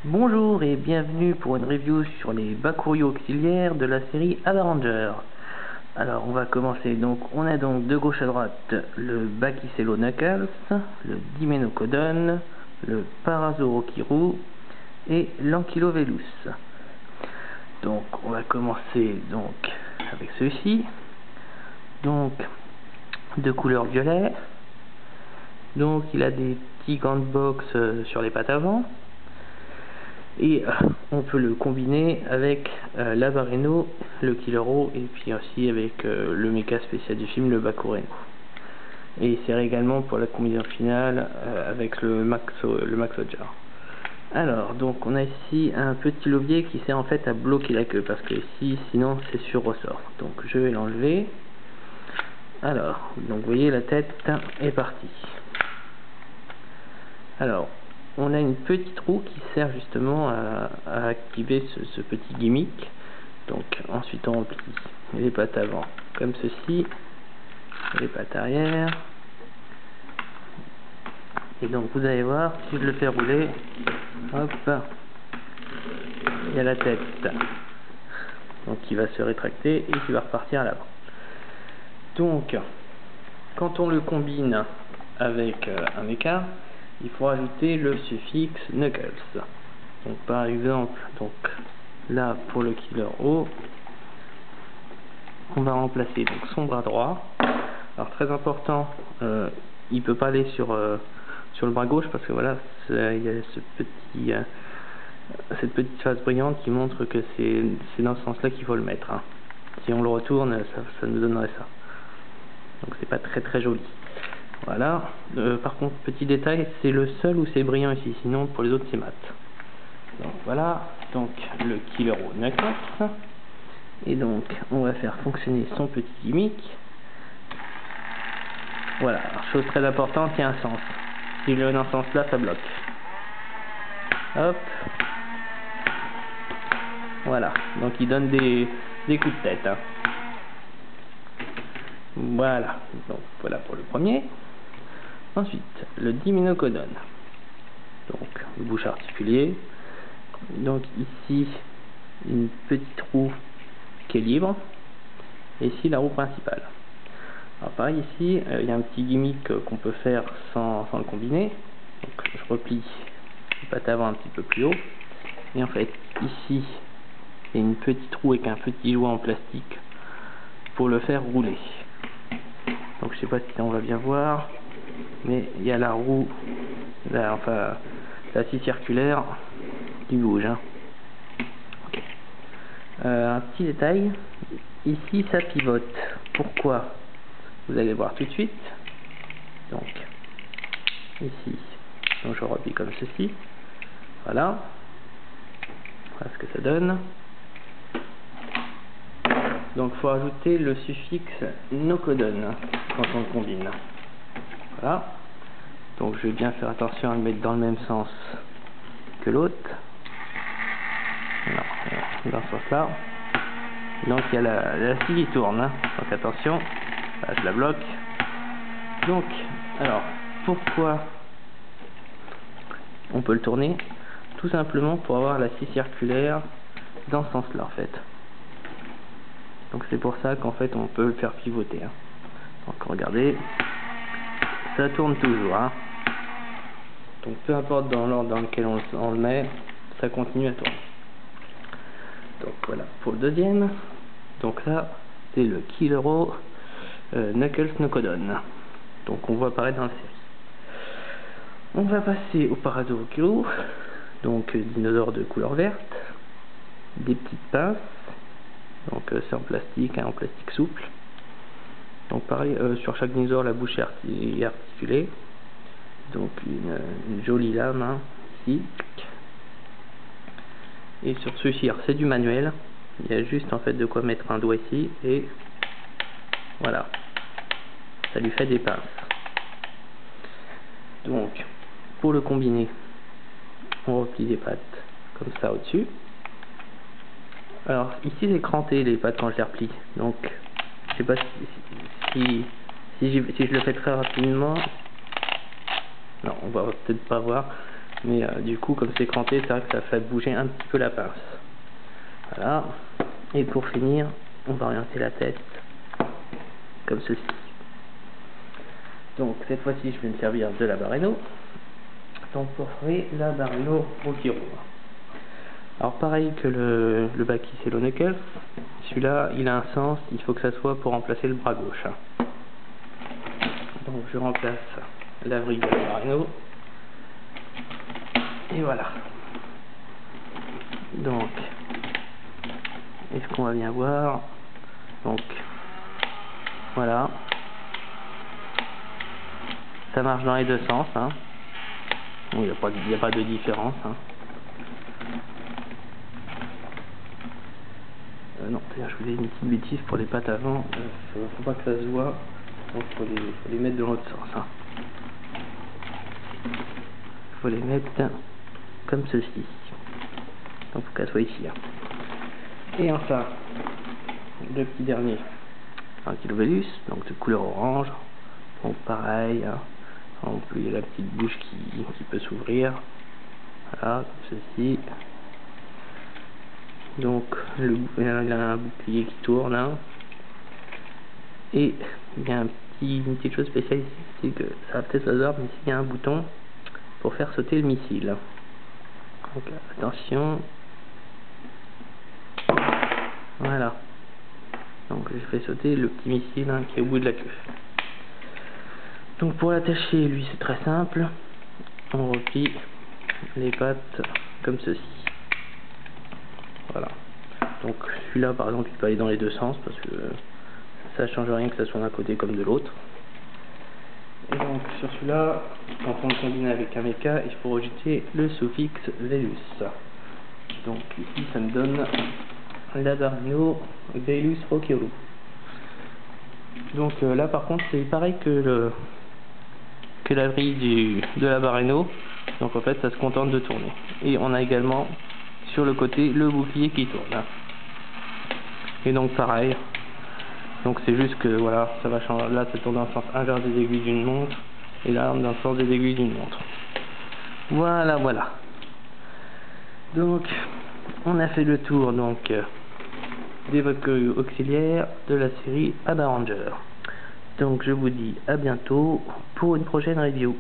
Bonjour et bienvenue pour une review sur les Bakuryō auxiliaires de la série Avanger. Alors on va commencer, donc on a donc de gauche à droite le Bakicello Knuckles, le Dimenocodon, le Parazorokiru et l'Ankylovelus. Donc on va commencer donc avec celui-ci, donc de couleur violet. Donc il a des petits gants de boxe sur les pattes avant. Et on peut le combiner avec l'Avareno, le Killer-O, et puis aussi avec le méca spécial du film, le Bakureno. Et il sert également pour la combinaison finale avec le Maxoja. Alors, donc on a ici un petit levier qui sert en fait à bloquer la queue, parce que ici, sinon c'est sur ressort. Donc je vais l'enlever. Alors, donc vous voyez, la tête est partie. Alors, on a une petite roue qui sert justement à activer ce petit gimmick. Donc ensuite on replie les pattes avant comme ceci, les pattes arrière, et donc vous allez voir, si je le fais rouler, hop, il y a la tête donc qui va se rétracter et qui va repartir à l'avant. Donc quand on le combine avec un mecha, il faut ajouter le suffixe Knuckles. Donc par exemple, donc là pour le Killer-O, on va remplacer donc son bras droit. Alors très important, il peut pas aller sur le bras gauche parce que voilà, il y a cette petite phase brillante qui montre que c'est dans ce sens-là qu'il faut le mettre. Si on le retourne, ça nous donnerait ça. Donc c'est pas très joli. Voilà, par contre, petit détail, c'est le seul où c'est brillant ici, sinon pour les autres c'est mat. Donc voilà, donc le Killer-O Knuckles. Et donc on va faire fonctionner son petit gimmick. Voilà, alors, chose très importante, il y a un sens. Si je le mets dans ce sens là, ça bloque. Hop. Voilà, donc il donne des coups de tête. Voilà, donc voilà pour le premier. Ensuite, le Dimenocodon. Donc, le bouche articulé. Donc ici, une petite roue qui est libre. Et ici, la roue principale. Alors pareil, ici, il y a un petit gimmick qu'on peut faire sans le combiner. Donc, je replie les pattes avant un petit peu plus haut. Et en fait, ici, il y a une petite roue avec un petit joint en plastique pour le faire rouler. Donc, je sais pas si on va bien voir. Mais il y a la roue, enfin la scie circulaire qui bouge. Okay. Un petit détail, ici ça pivote. Pourquoi? Vous allez voir tout de suite. Donc ici, donc je replie comme ceci. Voilà. Voilà ce que ça donne. Donc il faut ajouter le suffixe Nocodon quand on le combine. Voilà. Donc je vais bien faire attention à le mettre dans le même sens que l'autre. Dans ce sens-là. Donc il y a la scie qui tourne. Donc attention. Là, je la bloque. Donc, alors, pourquoi on peut le tourner? Tout simplement pour avoir la scie circulaire dans ce sens-là en fait. Donc c'est pour ça qu'en fait on peut le faire pivoter. Donc regardez. Ça tourne toujours. Donc peu importe dans l'ordre dans lequel on le met, ça continue à tourner. Donc voilà pour le deuxième. Donc là, c'est le Killer-O Knuckles Nocodon. Donc on voit apparaître dans la série. On va passer au Parazorokiru. Donc dinosaure de couleur verte. Des petites pinces. Donc c'est en plastique, en plastique souple. Donc pareil, sur chaque dinosaure, la bouche est articulée. Donc une jolie lame ici. Et sur celui-ci, c'est du manuel. Il y a juste en fait de quoi mettre un doigt ici et voilà. Ça lui fait des pinces. Donc pour le combiner, on replie les pattes comme ça au-dessus. Alors ici c'est cranté les pattes quand je les replie. Donc je sais pas si je le fais très rapidement. Non, on va peut-être pas voir. Mais du coup, comme c'est cranté, c'est vrai que ça fait bouger un petit peu la pince. Voilà. Et pour finir, on va orienter la tête comme ceci. Donc cette fois-ci, je vais me servir de la Barreno. Donc pour faire la Barreno Rocky. Alors pareil que le Bakis et le Knuckles, celui-là il a un sens, il faut que ça soit pour remplacer le bras gauche. Donc je remplace la vrille de la Barreno. Et voilà. Donc, est-ce qu'on va bien voir? Donc, voilà. Ça marche dans les deux sens. Hein. Bon, il n'y a pas de différence. Hein. Non, je voulais une petite bêtise pour les pattes avant. Faut pas que ça se voit. Donc, faut les mettre dans l'autre sens. Hein. Faut les mettre comme ceci. Donc, faut qu'elle soit ici. Hein. Et enfin, le petit dernier, un Kilovellus, donc de couleur orange. Donc, pareil. Hein. En plus, il y a la petite bouche qui peut s'ouvrir. Voilà, comme ceci. Donc, il y a un bouclier qui tourne. Hein. Et il y a une petite chose spéciale ici, c'est que ça va peut-être se voir, mais ici il y a un bouton pour faire sauter le missile. Donc, attention. Voilà. Donc, je fais sauter le petit missile hein, qui est au bout de la queue. Donc, pour l'attacher, lui, c'est très simple. On replie les pattes comme ceci. Voilà. Donc celui-là par exemple il peut aller dans les deux sens parce que ça change rien que ça soit d'un côté comme de l'autre. Et donc sur celui-là, quand on le combine avec un mecha, il faut rejeter le suffixe Velus. Donc ici ça me donne la Barreno Velus Rockero. Donc là par contre c'est pareil que la vrille de la Barreno. Donc en fait ça se contente de tourner. Et on a également sur le côté le bouclier qui tourne. Et donc pareil. Donc c'est juste que voilà, ça va changer. Là ça tourne dans le sens inverse des aiguilles d'une montre. Et là dans le sens des aiguilles d'une montre. Voilà, voilà. Donc on a fait le tour donc des recueils auxiliaires de la série Ada Ranger. Donc je vous dis à bientôt pour une prochaine review.